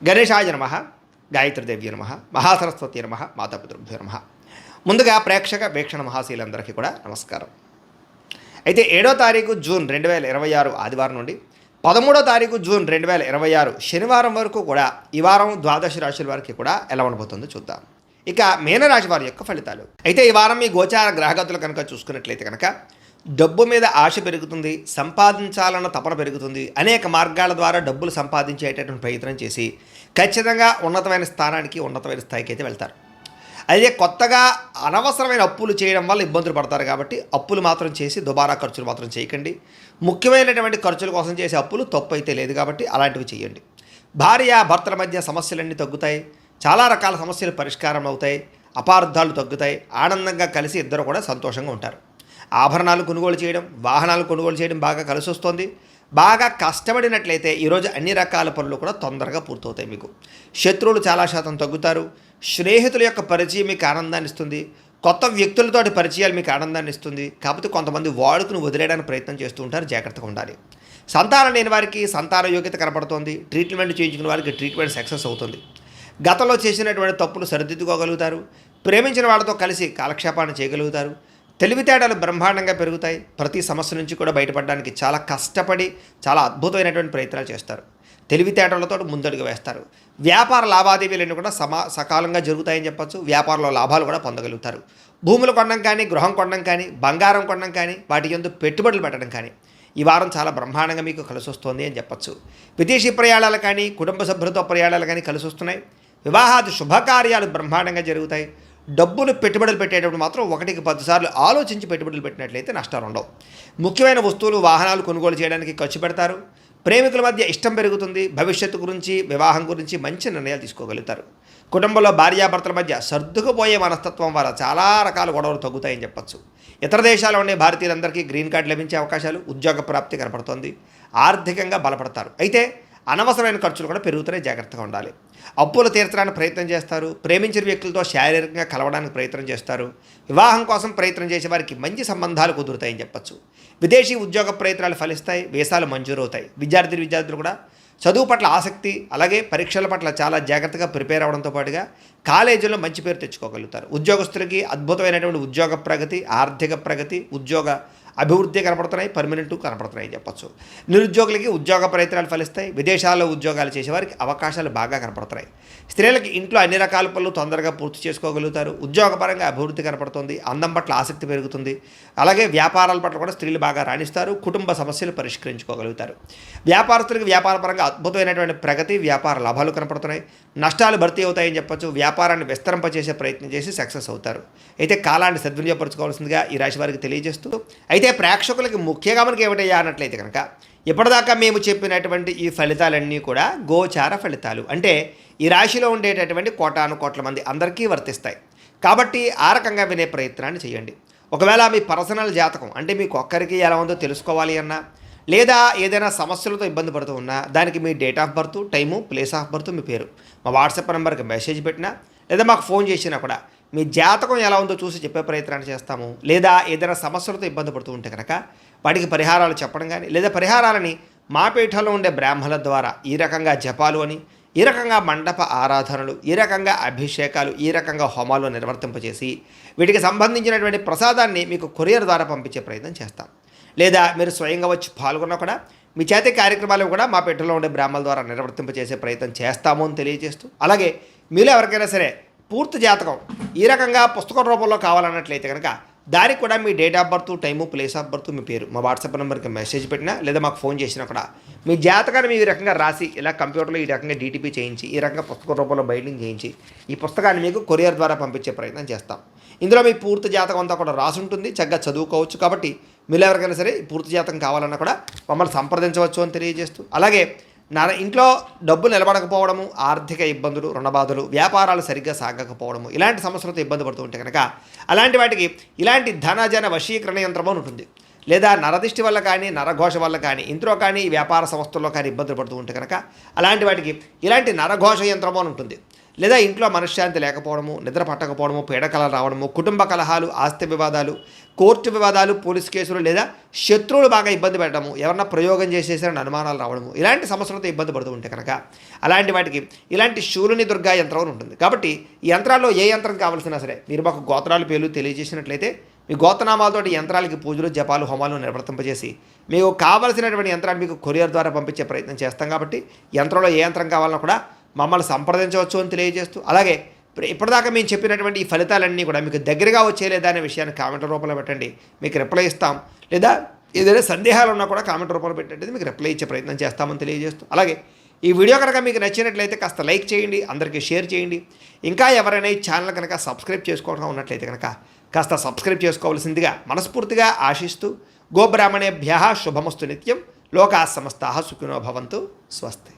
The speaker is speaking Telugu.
గణేశాయ నమః, గాయత్రీదేవ్య నమః, మహాసరస్వతి నమః, మాతాపితృభ్యో నమః. ముందుగా ప్రేక్షక వీక్షణ మహాశీలందరికీ కూడా నమస్కారం. అయితే 7వ తారీఖు జూన్ 2026 ఆదివారం నుండి 13వ తారీఖు జూన్ 2026 శనివారం వరకు కూడా ఈ వారం ద్వాదశ రాశుల వారికి కూడా ఎలా ఉండబోతుందో చూద్దాం. ఇక మీనరాశి వారి యొక్క ఫలితాలు. అయితే ఈ వారం మీ గోచార గ్రహగతులు కనుక చూసుకున్నట్లయితే కనుక డబ్బు మీద ఆశ పెరుగుతుంది, సంపాదించాలన్న తపన పెరుగుతుంది. అనేక మార్గాల ద్వారా డబ్బులు సంపాదించేటటువంటి ప్రయత్నం చేసి ఖచ్చితంగా ఉన్నతమైన స్థానానికి, ఉన్నతమైన స్థాయికి అయితే వెళ్తారు. అయితే కొత్తగా అనవసరమైన అప్పులు చేయడం వల్ల ఇబ్బందులు పడతారు. కాబట్టి అప్పులు మాత్రం చేసి దుబారా ఖర్చులు మాత్రం చేయకండి. ముఖ్యమైనటువంటి ఖర్చుల కోసం చేసే అప్పులు తప్పు అయితే లేదు కాబట్టి అలాంటివి చేయండి. భార్య భర్తల మధ్య సమస్యలన్నీ తగ్గుతాయి. చాలా రకాల సమస్యలు పరిష్కారం అవుతాయి. అపార్థాలు తగ్గుతాయి. ఆనందంగా కలిసి ఇద్దరు కూడా సంతోషంగా ఉంటారు. ఆభరణాలు కొనుగోలు చేయడం, వాహనాలు కొనుగోలు చేయడం బాగా కలిసి వస్తుంది. బాగా కష్టపడినట్లయితే ఈరోజు అన్ని రకాల పనులు కూడా తొందరగా పూర్తవుతాయి. మీకు శత్రువులు చాలా శాతం తగ్గుతారు. స్నేహితుల యొక్క పరిచయం మీకు ఆనందాన్ని ఇస్తుంది. కొత్త వ్యక్తులతోటి పరిచయాలు మీకు ఆనందాన్ని ఇస్తుంది. కాకపోతే కొంతమంది వాడుకుని వదిలేయడానికి ప్రయత్నం చేస్తూ ఉంటారు, జాగ్రత్తగా ఉండాలి. సంతానం లేని వారికి సంతాన యోగ్యత కనపడుతోంది. ట్రీట్మెంట్ చేయించుకున్న వారికి ట్రీట్మెంట్ సక్సెస్ అవుతుంది. గతంలో చేసినటువంటి తప్పులు సరిదిద్దుకోగలుగుతారు. ప్రేమించిన వాళ్ళతో కలిసి కాలక్షేపాన్ని చేయగలుగుతారు. తెలివితేటలు బ్రహ్మాండంగా పెరుగుతాయి. ప్రతి సమస్య నుంచి కూడా బయటపడడానికి చాలా కష్టపడి చాలా అద్భుతమైనటువంటి ప్రయత్నాలు చేస్తారు. తెలివితేటలతో ముందడుగు వేస్తారు. వ్యాపార లావాదేవీలన్నీ కూడా సకాలంగా జరుగుతాయని చెప్పచ్చు. వ్యాపారంలో లాభాలు కూడా పొందగలుగుతారు. భూములు కొనడం కానీ, గృహం కొనడం కానీ, బంగారం కొనడం కానీ, వాటి యందు పెట్టుబడులు పెట్టడం కానీ ఈ వారం చాలా బ్రహ్మాండంగా మీకు కలిసి వస్తుంది అని చెప్పచ్చు. విదేశీ ప్రయాణాలు కానీ, కుటుంబ సభ్యులతో ప్రయాణాలు కానీ కలిసి వస్తున్నాయి. వివాహాది శుభకార్యాలు బ్రహ్మాండంగా జరుగుతాయి. డబ్బులు పెట్టుబడులు పెట్టేటప్పుడు మాత్రం 1కి 10 సార్లు ఆలోచించి పెట్టుబడులు పెట్టినట్లయితే నష్టాలు ఉండవు. ముఖ్యమైన వస్తువులు, వాహనాలు కొనుగోలు చేయడానికి ఖర్చు పెడతారు. ప్రేమికుల మధ్య ఇష్టం పెరుగుతుంది. భవిష్యత్తు గురించి, వివాహం గురించి మంచి నిర్ణయాలు తీసుకోగలుగుతారు. కుటుంబంలో భార్యాభర్తల మధ్య సర్దుకుపోయే మనస్తత్వం వల్ల చాలా రకాల గొడవలు తగ్గుతాయని చెప్పచ్చు. ఇతర దేశాల్లో ఉండే భారతీయులందరికీ గ్రీన్ కార్డు లభించే అవకాశాలు, ఉద్యోగ ప్రాప్తి కనపడుతోంది. ఆర్థికంగా బలపడతారు. అయితే అనవసరమైన ఖర్చులు కూడా పెరుగుతూనే జాగ్రత్తగా ఉండాలి. అప్పులు తీర్చడానికి ప్రయత్నం చేస్తారు. ప్రేమించిన వ్యక్తులతో శారీరకంగా కలవడానికి ప్రయత్నం చేస్తారు. వివాహం కోసం ప్రయత్నం చేసే వారికి మంచి సంబంధాలు కుదురుతాయని చెప్పచ్చు. విదేశీ ఉద్యోగ ప్రయత్నాలు ఫలిస్తాయి. వీసాలు మంజూరవుతాయి. విద్యార్థులు కూడా చదువు పట్ల ఆసక్తి, అలాగే పరీక్షల పట్ల చాలా జాగ్రత్తగా ప్రిపేర్ అవ్వడంతో పాటుగా కాలేజీలో మంచి పేరు తెచ్చుకోగలుగుతారు. ఉద్యోగస్తులకి అద్భుతమైనటువంటి ఉద్యోగ ప్రగతి, ఆర్థిక ప్రగతి, ఉద్యోగ అభివృద్ధి కనపడుతున్నాయి. పర్మనెంట్ కనపడుతున్నాయి చెప్పచ్చు. నిరుద్యోగులకి ఉద్యోగ ప్రయత్నాలు ఫలిస్తాయి. విదేశాల్లో ఉద్యోగాలు చేసేవారికి అవకాశాలు బాగా కనపడుతున్నాయి. స్త్రీలకి ఇంట్లో అన్ని రకాల పనులు తొందరగా పూర్తి చేసుకోగలుగుతారు. ఉద్యోగపరంగా అభివృద్ధి కనపడుతుంది. అందం పట్ల ఆసక్తి పెరుగుతుంది. అలాగే వ్యాపారాల పట్ల కూడా స్త్రీలు బాగా రాణిస్తారు. కుటుంబ సమస్యలు పరిష్కరించుకోగలుగుతారు. వ్యాపారస్తులకి వ్యాపారపరంగా అద్భుతమైనటువంటి ప్రగతి, వ్యాపార లాభాలు కనపడుతున్నాయి. నష్టాలు భర్తీ అవుతాయని చెప్పచ్చు. వ్యాపారాన్ని విస్తరింపచేసే ప్రయత్నం చేసి సక్సెస్ అవుతారు. అయితే కాలాన్ని సద్వినియోగపరచుకోవాల్సిందిగా ఈ రాశి వారికి తెలియజేస్తూ, అయితే ప్రేక్షకులకి ముఖ్యంగా మనకి ఏమిటయ్యా అన్నట్లయితే కనుక ఇప్పటిదాకా మేము చెప్పినటువంటి ఈ ఫలితాలన్నీ కూడా గోచార ఫలితాలు. అంటే ఈ రాశిలో ఉండేటటువంటి కోటాను కోట్ల మంది అందరికీ వర్తిస్తాయి. కాబట్టి ఆ రకంగా వినే ప్రయత్నాన్ని చేయండి. ఒకవేళ మీ పర్సనల్ జాతకం అంటే మీకు ఒక్కరికి ఎలా ఉందో తెలుసుకోవాలి అన్నా, లేదా ఏదైనా సమస్యలతో ఇబ్బంది పడుతూ ఉన్నా, దానికి మీ date of birth, time, place of birth, మీ పేరు మా వాట్సాప్ నెంబర్కి మెసేజ్ పెట్టినా, లేదా మాకు ఫోన్ చేసినా కూడా మీ జాతకం ఎలా ఉందో చూసి చెప్పే ప్రయత్నాన్ని చేస్తాము. లేదా ఏదైనా సమస్యలతో ఇబ్బంది పడుతూ ఉంటే కనుక వాటికి పరిహారాలు చెప్పడం కానీ, లేదా పరిహారాలని మా పీఠంలో ఉండే బ్రాహ్మణుల ద్వారా ఈ రకంగా జపాలు అని, ఈ రకంగా మండప ఆరాధనలు, ఈ రకంగా అభిషేకాలు, ఈ రకంగా హోమాలు నిర్వర్తింపచేసి వీటికి సంబంధించినటువంటి ప్రసాదాన్ని మీకు కొరియర్ ద్వారా పంపించే ప్రయత్నం చేస్తాం. లేదా మీరు స్వయంగా వచ్చి పాల్గొన్నా కూడా మీ చేతి కార్యక్రమాలు కూడా మా పీఠంలో ఉండే బ్రాహ్మణుల ద్వారా నిర్వర్తింపచేసే ప్రయత్నం చేస్తాము అని తెలియజేస్తూ, అలాగే మీలో ఎవరికైనా సరే పూర్తి జాతకం ఈ రకంగా పుస్తకం రూపంలో కావాలన్నట్లయితే కనుక దానికి కూడా మీ date of birth, time, place of birth, మీ పేరు మా వాట్సాప్ నెంబర్కి మెసేజ్ పెట్టినా, లేదా మాకు ఫోన్ చేసినా కూడా మీ జాతకాన్ని ఈ రకంగా రాసి ఇలా కంప్యూటర్లో ఈ రకంగా డీటీపీ చేయించి, ఈ రకంగా పుస్తకం రూపంలో బైండింగ్ చేయించి ఈ పుస్తకాన్ని మీకు కొరియర్ ద్వారా పంపించే ప్రయత్నం చేస్తాం. ఇందులో మీ పూర్తి జాతకం అంతా కూడా రాసి ఉంటుంది. చక్కగా చదువుకోవచ్చు. కాబట్టి మీరు ఎవరికైనా సరే పూర్తి జాతకం కావాలన్నా కూడా మమ్మల్ని సంప్రదించవచ్చు అని తెలియజేస్తూ, అలాగే ఇంట్లో డబ్బు నిలబడకపోవడము, ఆర్థిక ఇబ్బందులు, రుణబాధలు, వ్యాపారాలు సరిగ్గా సాగకపోవడము, ఇలాంటి సమస్యలతో ఇబ్బంది పడుతూ ఉంటే కనుక అలాంటి వాటికి ఇలాంటి ధనజన వశీకరణ యంత్రము ఉంటుంది. లేదా నరదిష్టి వల్ల కానీ, నరఘోష వల్ల కానీ, ఇంట్లో కానీ, వ్యాపార సంస్థల్లో కానీ ఇబ్బందులు పడుతూ ఉంటే కనుక అలాంటి వాటికి ఇలాంటి నరఘోష యంత్రము అని ఉంటుంది. లేదా ఇంట్లో మనశ్శాంతి లేకపోవడము, నిద్ర పట్టకపోవడము, పీడకలలు రావడము, కుటుంబ కలహాలు, ఆస్తి వివాదాలు, కోర్టు వివాదాలు, పోలీసు కేసులు, లేదా శత్రువులు బాగా ఇబ్బంది పెట్టడము, ఎవరన్నా ప్రయోగం చేసేసారని అనుమానాలు రావడము, ఇలాంటి సమస్యలతో ఇబ్బంది పడుతూ ఉంటే కనుక అలాంటి వాటికి ఇలాంటి శూలుని దుర్గా యంత్రం అని ఉంటుంది. కాబట్టి ఈ యంత్రాల్లో ఏ యంత్రం కావాల్సినా సరే మీరు మాకు గోత్రాలు పేర్లు తెలియజేసినట్లయితే మీ గోత్రనామాలతోటి యంత్రాలకి పూజలు, జపాలు, హోమాలు నిర్వర్తింపజేసి మీకు కావలసినటువంటి యంత్రాన్ని మీకు కొరియర్ ద్వారా పంపించే ప్రయత్నం చేస్తాం. కాబట్టి యంత్రంలో ఏ యంత్రం కావాలన్నా కూడా మమ్మల్ని సంప్రదించవచ్చు అని తెలియజేస్తూ, అలాగే ఇప్పటిదాకా మేము చెప్పినటువంటి ఈ ఫలితాలన్నీ కూడా మీకు దగ్గరగా వచ్చేలేదా అనే విషయాన్ని కామెంట్ రూపంలో పెట్టండి, మీకు రిప్లై ఇస్తాం. లేదా ఏదైనా సందేహాలు ఉన్నా కూడా కామెంట్ రూపంలో పెట్టండి, మీకు రిప్లై ఇచ్చే ప్రయత్నం చేస్తామని తెలియజేస్తూ, అలాగే ఈ వీడియో కనుక మీకు నచ్చినట్లయితే కాస్త లైక్ చేయండి, అందరికీ షేర్ చేయండి. ఇంకా ఎవరైనా ఈ ఛానల్ కనుక సబ్స్క్రైబ్ చేసుకోవడం ఉన్నట్లయితే కనుక కాస్త సబ్స్క్రైబ్ చేసుకోవాల్సిందిగా మనస్ఫూర్తిగా ఆశిస్తూ, గోబ్రాహ్మణేభ్యః శుభమస్తు నిత్యం, లోకాः సమస్తాः సుఖినో భవంతు, స్వస్తి.